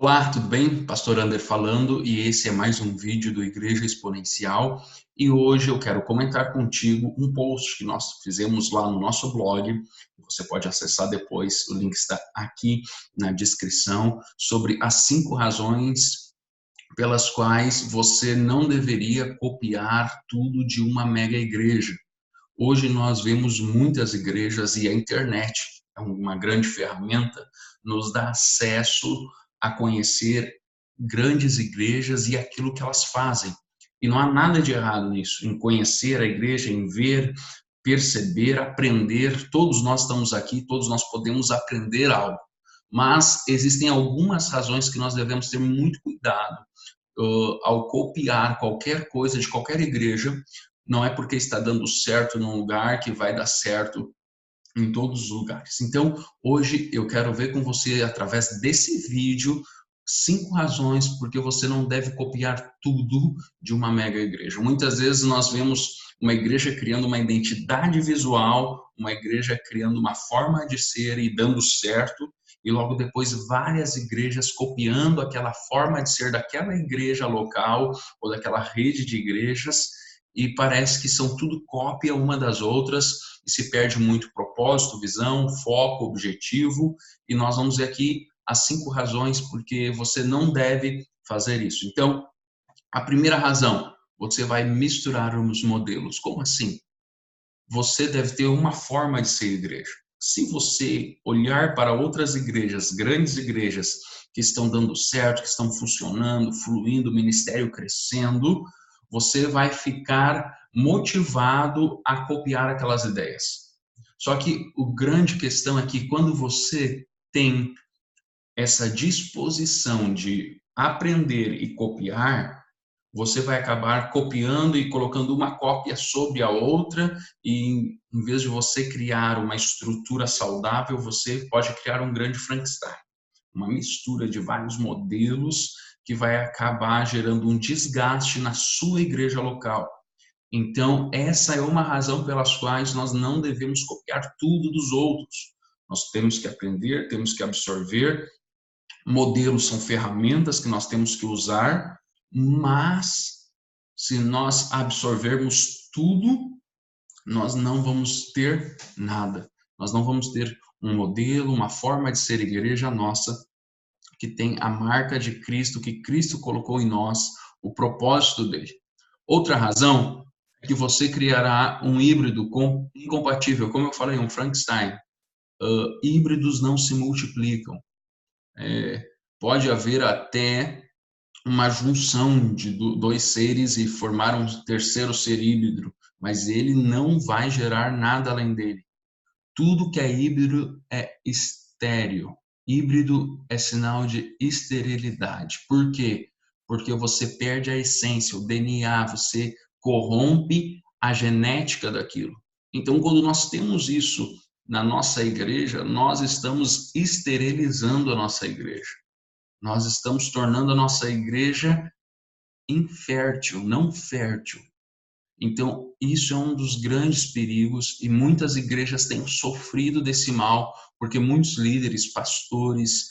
Olá, tudo bem? Pastor Ander falando e esse é mais um vídeo do Igreja Exponencial e hoje eu quero comentar contigo um post que nós fizemos lá no nosso blog. Você pode acessar depois, o link está aqui na descrição, sobre as 5 razões pelas quais você não deveria copiar tudo de uma mega igreja. Hoje nós vemos muitas igrejas e a internet é uma grande ferramenta, nos dá acesso a conhecer grandes igrejas e aquilo que elas fazem. E não há nada de errado nisso, em conhecer a igreja, em ver, perceber, aprender. Todos nós estamos aqui, todos nós podemos aprender algo. Mas existem algumas razões que nós devemos ter muito cuidado ao copiar qualquer coisa de qualquer igreja. Não é porque está dando certo num lugar que vai dar certo em todos os lugares. Então, hoje eu quero ver com você, através desse vídeo, 5 razões porque você não deve copiar tudo de uma mega igreja. Muitas vezes nós vemos uma igreja criando uma identidade visual, uma igreja criando uma forma de ser e dando certo, e logo depois várias igrejas copiando aquela forma de ser daquela igreja local ou daquela rede de igrejas, e parece que são tudo cópia uma das outras, e se perde muito propósito, visão, foco, objetivo, e nós vamos ver aqui as 5 razões porque você não deve fazer isso. Então, a primeira razão, você vai misturar os modelos. Como assim? Você deve ter uma forma de ser igreja. Se você olhar para outras igrejas, grandes igrejas, que estão dando certo, que estão funcionando, fluindo, o ministério crescendo, você vai ficar motivado a copiar aquelas ideias. Só que o grande questão é que quando você tem essa disposição de aprender e copiar, você vai acabar copiando e colocando uma cópia sobre a outra, e em vez de você criar uma estrutura saudável, você pode criar um grande Frankenstein, uma mistura de vários modelos que vai acabar gerando um desgaste na sua igreja local. Então, essa é uma razão pelas quais nós não devemos copiar tudo dos outros. Nós temos que aprender, temos que absorver. Modelos são ferramentas que nós temos que usar, mas se nós absorvermos tudo, nós não vamos ter nada. Nós não vamos ter um modelo, uma forma de ser igreja nossa, que tem a marca de Cristo, que Cristo colocou em nós, o propósito dele. Outra razão é que você criará um híbrido incompatível, como eu falei, um Frankenstein. Híbridos não se multiplicam. Pode haver até uma junção de dois seres e formar um terceiro ser híbrido, mas ele não vai gerar nada além dele. Tudo que é híbrido é estéril. Híbrido é sinal de esterilidade. Por quê? Porque você perde a essência, o DNA, você corrompe a genética daquilo. Então, quando nós temos isso na nossa igreja, nós estamos esterilizando a nossa igreja. Nós estamos tornando a nossa igreja infértil, não fértil. Então, isso é um dos grandes perigos e muitas igrejas têm sofrido desse mal, porque muitos líderes, pastores,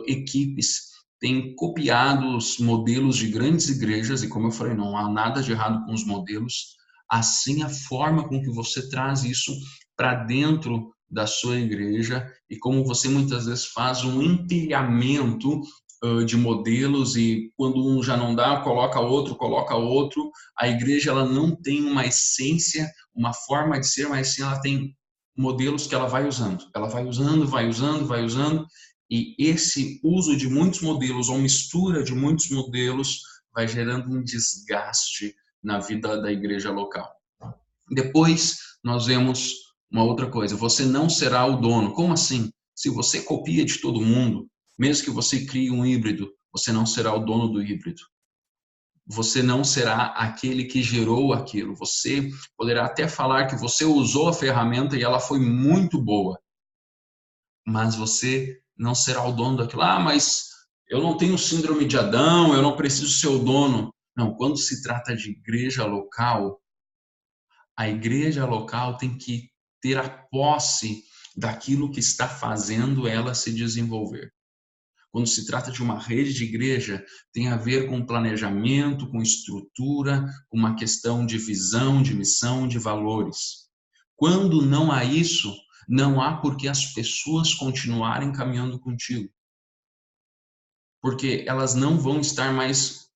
equipes têm copiado os modelos de grandes igrejas, e como eu falei, não há nada de errado com os modelos, assim a forma com que você traz isso para dentro da sua igreja e como você muitas vezes faz um empilhamento de modelos, e quando um já não dá, coloca outro. A igreja ela não tem uma essência, uma forma de ser, mas sim ela tem modelos que ela vai usando. Ela vai usando, e esse uso de muitos modelos, ou mistura de muitos modelos, vai gerando um desgaste na vida da igreja local. Depois, nós vemos uma outra coisa, você não será o dono. Como assim? Se você copia de todo mundo, mesmo que você crie um híbrido, você não será o dono do híbrido. Você não será aquele que gerou aquilo. Você poderá até falar que você usou a ferramenta e ela foi muito boa, mas você não será o dono daquilo. Ah, mas eu não tenho síndrome de Adão, eu não preciso ser o dono. Não, quando se trata de igreja local, a igreja local tem que ter a posse daquilo que está fazendo ela se desenvolver. Quando se trata de uma rede de igreja, tem a ver com planejamento, com estrutura, com uma questão de visão, de missão, de valores. Quando não há isso, não há por que as pessoas continuarem caminhando contigo. Porque elas não vão estar mais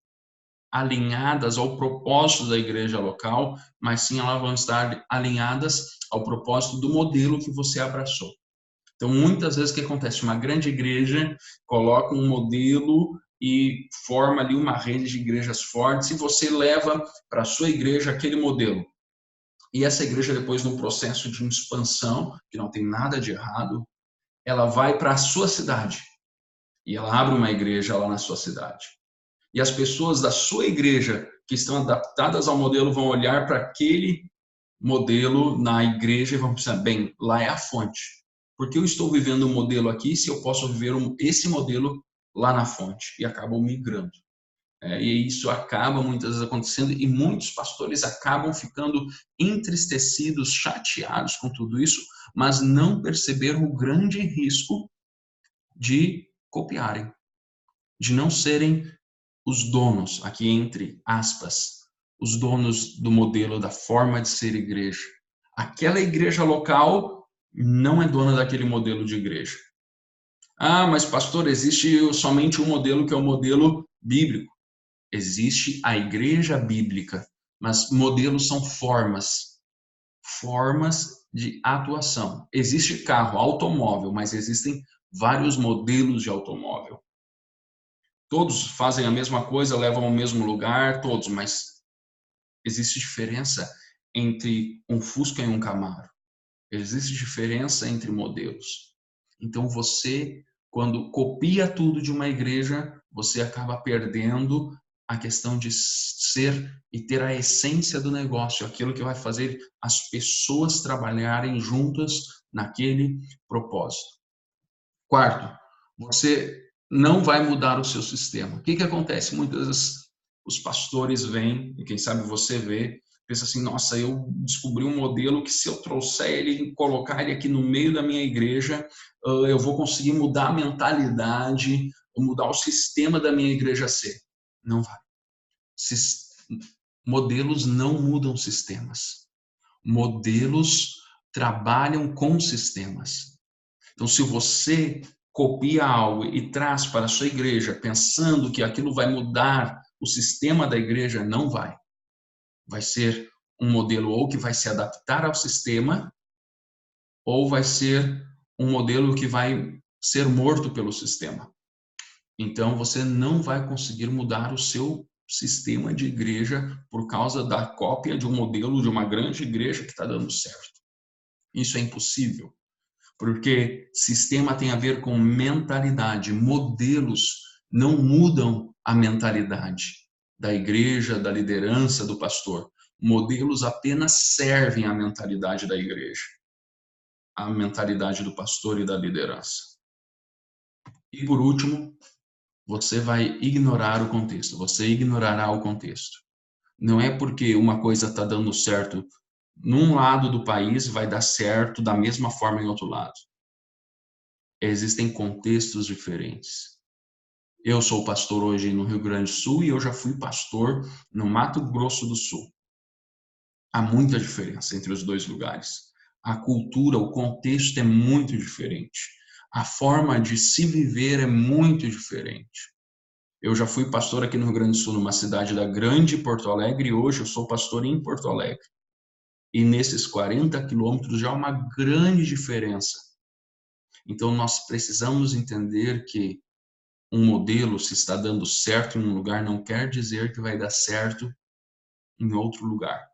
alinhadas ao propósito da igreja local, mas sim elas vão estar alinhadas ao propósito do modelo que você abraçou. Então, muitas vezes o que acontece? Uma grande igreja coloca um modelo e forma ali uma rede de igrejas fortes e você leva para a sua igreja aquele modelo. E essa igreja, depois, num processo de expansão, que não tem nada de errado, ela vai para a sua cidade e ela abre uma igreja lá na sua cidade. E as pessoas da sua igreja que estão adaptadas ao modelo vão olhar para aquele modelo na igreja e vão pensar, bem, lá é a fonte. Porque eu estou vivendo um modelo aqui se eu posso viver esse modelo lá na fonte? E acabam migrando. E isso acaba muitas vezes acontecendo e muitos pastores acabam ficando entristecidos, chateados com tudo isso, mas não perceberam o grande risco de copiarem, de não serem os donos, aqui entre aspas, os donos do modelo, da forma de ser igreja. Aquela igreja local não é dona daquele modelo de igreja. Ah, mas pastor, existe somente um modelo que é o modelo bíblico. Existe a igreja bíblica, mas modelos são formas, formas de atuação. Existe carro, automóvel, mas existem vários modelos de automóvel. Todos fazem a mesma coisa, levam ao mesmo lugar, todos, mas existe diferença entre um Fusca e um Camaro. Existe diferença entre modelos. Então você, quando copia tudo de uma igreja, você acaba perdendo a questão de ser e ter a essência do negócio, aquilo que vai fazer as pessoas trabalharem juntas naquele propósito. Quarto, você não vai mudar o seu sistema. O que acontece? Muitas vezes os pastores vêm, e quem sabe você vê, pensa assim, nossa, eu descobri um modelo que se eu trouxer ele e colocar ele aqui no meio da minha igreja, eu vou conseguir mudar a mentalidade, mudar o sistema da minha igreja ser. Não vai. Modelos não mudam sistemas. Modelos trabalham com sistemas. Então, se você copia algo e traz para a sua igreja pensando que aquilo vai mudar o sistema da igreja, não vai. Vai ser um modelo ou que vai se adaptar ao sistema, ou vai ser um modelo que vai ser morto pelo sistema. Então, você não vai conseguir mudar o seu sistema de igreja por causa da cópia de um modelo de uma grande igreja que está dando certo. Isso é impossível. Porque sistema tem a ver com mentalidade, modelos não mudam a mentalidade da igreja, da liderança, do pastor. Modelos apenas servem à mentalidade da igreja, à mentalidade do pastor e da liderança. E por último, você vai ignorar o contexto, você ignorará o contexto. Não é porque uma coisa está dando certo num lado do país, vai dar certo da mesma forma em outro lado. Existem contextos diferentes. Eu sou pastor hoje no Rio Grande do Sul e eu já fui pastor no Mato Grosso do Sul. Há muita diferença entre os dois lugares. A cultura, o contexto é muito diferente. A forma de se viver é muito diferente. Eu já fui pastor aqui no Rio Grande do Sul, numa cidade da Grande Porto Alegre, e hoje eu sou pastor em Porto Alegre. E nesses 40 quilômetros já há uma grande diferença. Então nós precisamos entender que um modelo, se está dando certo em um lugar, não quer dizer que vai dar certo em outro lugar.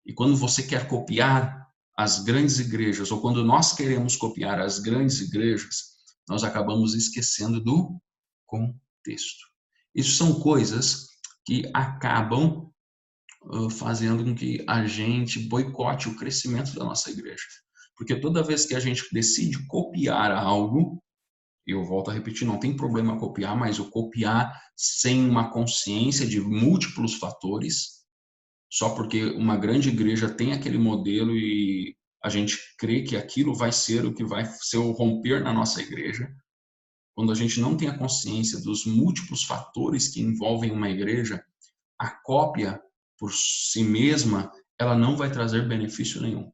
E quando você quer copiar as grandes igrejas, ou quando nós queremos copiar as grandes igrejas, nós acabamos esquecendo do contexto. Isso são coisas que acabam fazendo com que a gente boicote o crescimento da nossa igreja. Porque toda vez que a gente decide copiar algo, eu volto a repetir, não tem problema copiar, mas o copiar sem uma consciência de múltiplos fatores, só porque uma grande igreja tem aquele modelo e a gente crê que aquilo vai ser o que vai ser o romper na nossa igreja, quando a gente não tem a consciência dos múltiplos fatores que envolvem uma igreja, a cópia por si mesma, ela não vai trazer benefício nenhum.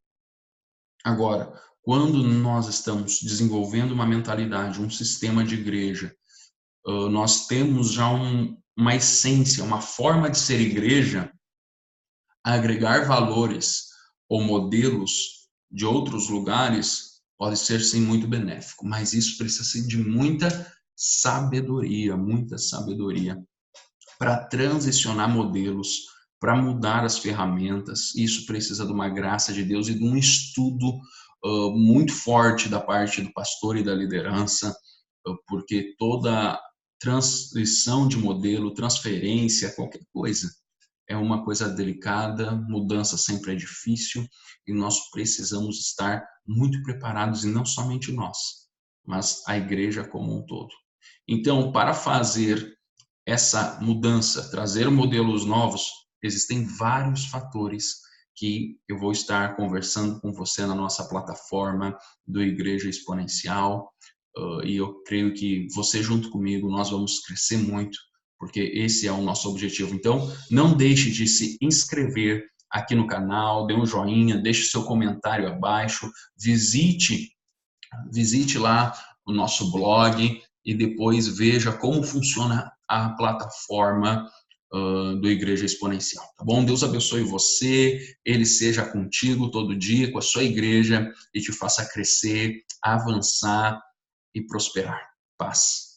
Agora, quando nós estamos desenvolvendo uma mentalidade, um sistema de igreja, nós temos já uma essência, uma forma de ser igreja, agregar valores ou modelos de outros lugares pode ser sim muito benéfico, mas isso precisa ser de muita sabedoria para transicionar modelos, para mudar as ferramentas. Isso precisa de uma graça de Deus e de um estudo muito forte da parte do pastor e da liderança, porque toda transição de modelo, transferência, qualquer coisa, é uma coisa delicada, mudança sempre é difícil e nós precisamos estar muito preparados, e não somente nós, mas a igreja como um todo. Então, para fazer essa mudança, trazer modelos novos, existem vários fatores que eu vou estar conversando com você na nossa plataforma do Igreja Exponencial, e eu creio que você junto comigo, nós vamos crescer muito, porque esse é o nosso objetivo. Então, não deixe de se inscrever aqui no canal, dê um joinha, deixe seu comentário abaixo, visite lá o nosso blog e depois veja como funciona a plataforma do Igreja Exponencial, tá bom? Deus abençoe você, Ele seja contigo todo dia, com a sua igreja, e te faça crescer, avançar e prosperar. Paz.